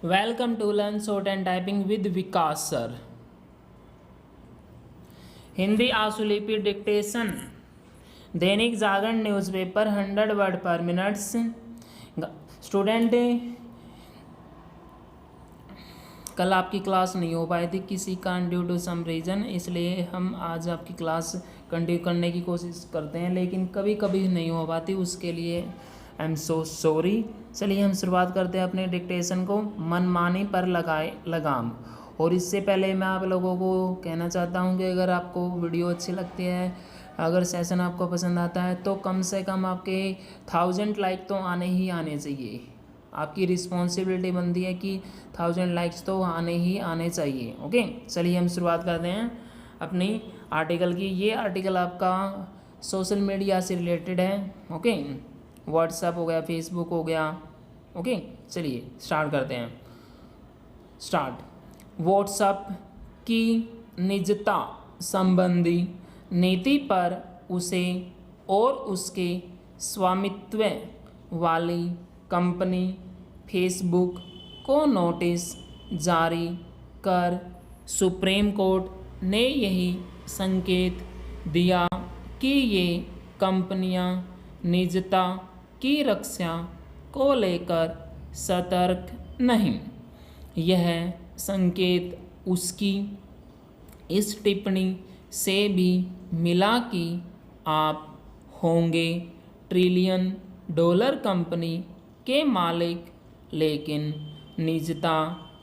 Welcome to learn shorthand typing with Vikas sir. Hindi आशुलिपि dictation. Dainik Jagran newspaper 100 word per minutes. Student, कल आपकी class नहीं हो पाई थी किसी कारण ड्यू टू सम रीज़न, इसलिए हम आज आपकी क्लास कंटिन्यू करने की कोशिश करते हैं, लेकिन कभी कभी नहीं हो पाती, उसके लिए आई एम सो सॉरी। चलिए हम शुरुआत करते हैं अपने डिक्टेशन को। मनमानी पर लगाए लगाम। और इससे पहले मैं आप लोगों को कहना चाहता हूं कि अगर आपको वीडियो अच्छी लगती है, अगर सेशन आपको पसंद आता है, तो कम से कम आपके 1000 लाइक तो आने ही आने चाहिए। आपकी रिस्पॉन्सिबिलिटी बनती है कि 1000 लाइक्स तो आने ही आने चाहिए। ओके, चलिए हम शुरुआत करते हैं अपनी आर्टिकल की। ये आर्टिकल आपका सोशल मीडिया से रिलेटेड है। ओके, व्हाट्सएप हो गया, फेसबुक हो गया। ओके, चलिए स्टार्ट करते हैं। स्टार्ट। व्हाट्सएप की निजता संबंधी नीति पर उसे और उसके स्वामित्व वाली कंपनी फेसबुक को नोटिस जारी कर सुप्रीम कोर्ट ने यही संकेत दिया कि ये कंपनियां निजता की रक्षा को लेकर सतर्क नहीं। यह संकेत उसकी इस टिप्पणी से भी मिला कि आप होंगे ट्रिलियन डॉलर कंपनी के मालिक, लेकिन निजता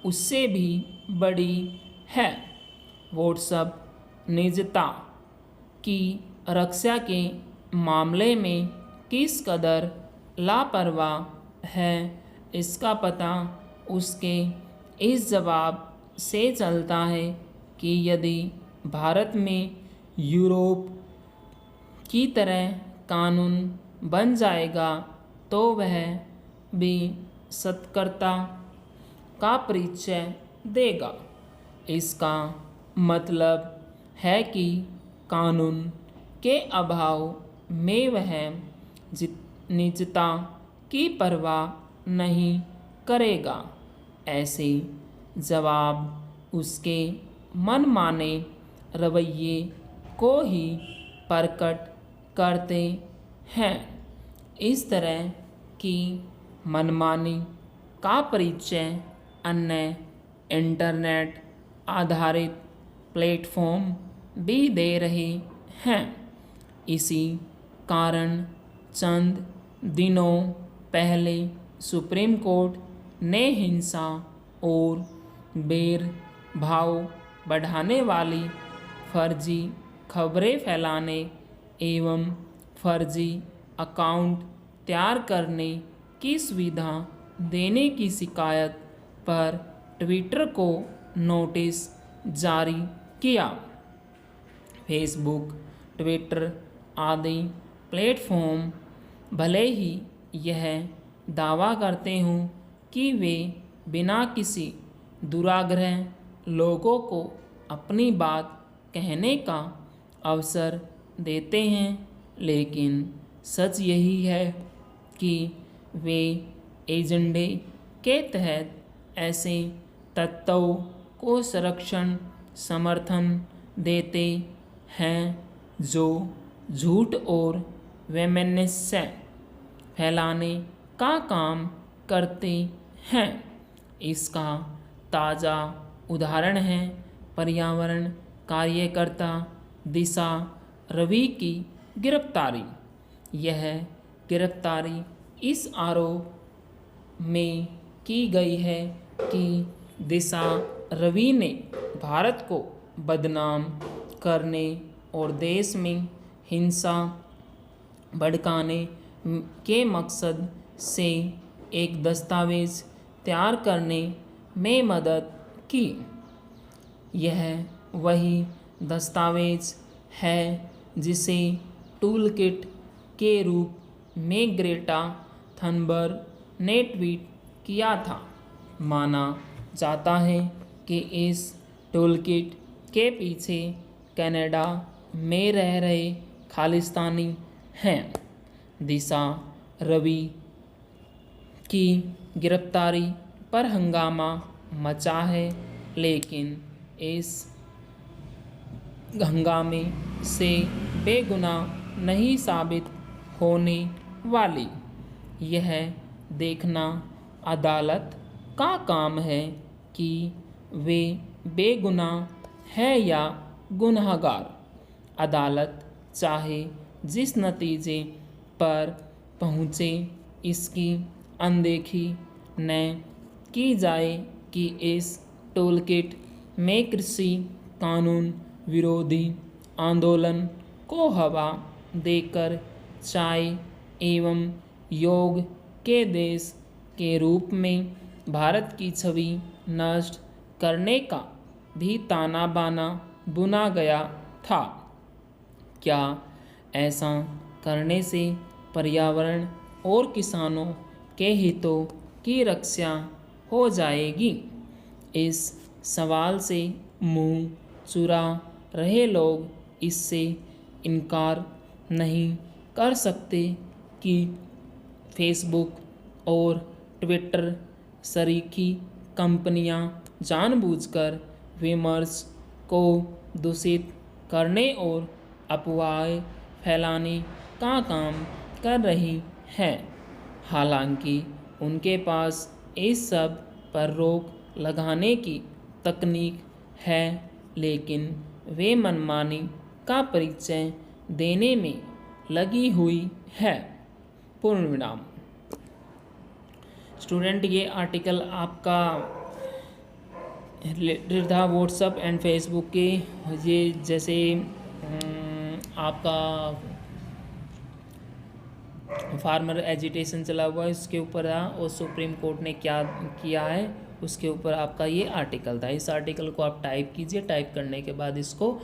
उससे भी बड़ी है। व्हाट्सएप निजता की रक्षा के मामले में किस कदर लापरवाह है, इसका पता उसके इस जवाब से चलता है कि यदि भारत में यूरोप की तरह कानून बन जाएगा तो वह भी सतर्कता का परिचय देगा। इसका मतलब है कि कानून के अभाव में वह निजता की परवाह नहीं करेगा। ऐसे जवाब उसके मनमाने रवैये को ही प्रकट करते हैं। इस तरह की मनमानी का परिचय अन्य इंटरनेट आधारित प्लेटफॉर्म भी दे रहे हैं। इसी कारण चंद दिनों पहले सुप्रीम कोर्ट ने हिंसा और भेदभाव बढ़ाने वाली फर्जी खबरें फैलाने एवं फर्जी अकाउंट तैयार करने की सुविधा देने की शिकायत पर ट्विटर को नोटिस जारी किया। फेसबुक, ट्विटर आदि प्लेटफॉर्म भले ही यह दावा करते हों कि वे बिना किसी दुराग्रह लोगों को अपनी बात कहने का अवसर देते हैं, लेकिन सच यही है कि वे एजेंडे के तहत ऐसे तत्वों को संरक्षण समर्थन देते हैं जो झूठ और वैमनस्य फैलाने का काम करते हैं। इसका ताज़ा उदाहरण है पर्यावरण कार्यकर्ता दिशा रवि की गिरफ्तारी। यह गिरफ्तारी इस आरोप में की गई है कि दिशा रवि ने भारत को बदनाम करने और देश में हिंसा भड़काने के मकसद से एक दस्तावेज तैयार करने में मदद की। यह वही दस्तावेज है जिसे टूलकिट के रूप में ग्रेटा थनबर्ग ने ट्वीट किया था। माना जाता है कि इस टूलकिट के पीछे कनाडा में रह रहे खालिस्तानी हैं। दिशा रवि की गिरफ्तारी पर हंगामा मचा है, लेकिन इस हंगामे से बेगुनाह नहीं साबित होने वाली। यह देखना अदालत का काम है कि वे बेगुनाह है या गुनहगार। अदालत चाहे जिस नतीजे पर पहुँचे, इसकी अनदेखी न की जाए कि इस टूलकिट में कृषि कानून विरोधी आंदोलन को हवा देकर चाय एवं योग के देश के रूप में भारत की छवि नष्ट करने का भी ताना बाना बुना गया था। क्या ऐसा करने से पर्यावरण और किसानों के हितों की रक्षा हो जाएगी? इस सवाल से मुंह चुरा रहे लोग इससे इनकार नहीं कर सकते कि फेसबुक और ट्विटर सरीखी कंपनियां जानबूझकर विमर्श को दूषित करने और अफवाहें फैलाने का काम कर रही हैं। हालांकि उनके पास इस सब पर रोक लगाने की तकनीक है, लेकिन वे मनमानी का परिचय देने में लगी हुई है। पूर्ण विराम। स्टूडेंट, ये आर्टिकल आपका रिलेटेड था व्हाट्सएप एंड फेसबुक के। ये जैसे आपका फार्मर एजिटेशन चला हुआ है उसके ऊपर था, और सुप्रीम कोर्ट ने क्या किया है उसके ऊपर आपका ये आर्टिकल था। इस आर्टिकल को आप टाइप कीजिए, टाइप करने के बाद इसको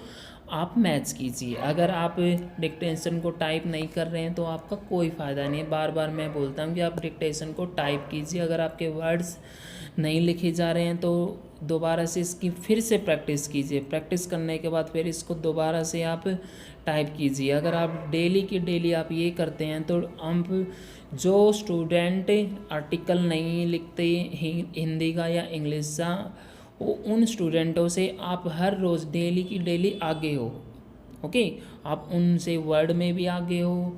आप मैच कीजिए। अगर आप डिक्टेशन को टाइप नहीं कर रहे हैं तो आपका कोई फ़ायदा नहीं है। बार बार मैं बोलता हूँ कि आप डिक्टेशन को टाइप कीजिए। अगर आपके वर्ड्स नहीं लिखे जा रहे हैं तो दोबारा से इसकी फिर से प्रैक्टिस कीजिए। प्रैक्टिस करने के बाद फिर इसको दोबारा से आप टाइप कीजिए। अगर आप डेली की डेली आप ये करते हैं तो हम जो स्टूडेंट आर्टिकल नहीं लिखते हिंदी का या इंग्लिश का, वो उन स्टूडेंटों से आप हर रोज़ डेली की डेली आगे हो। ओके, आप उनसे वर्ड में भी आगे हो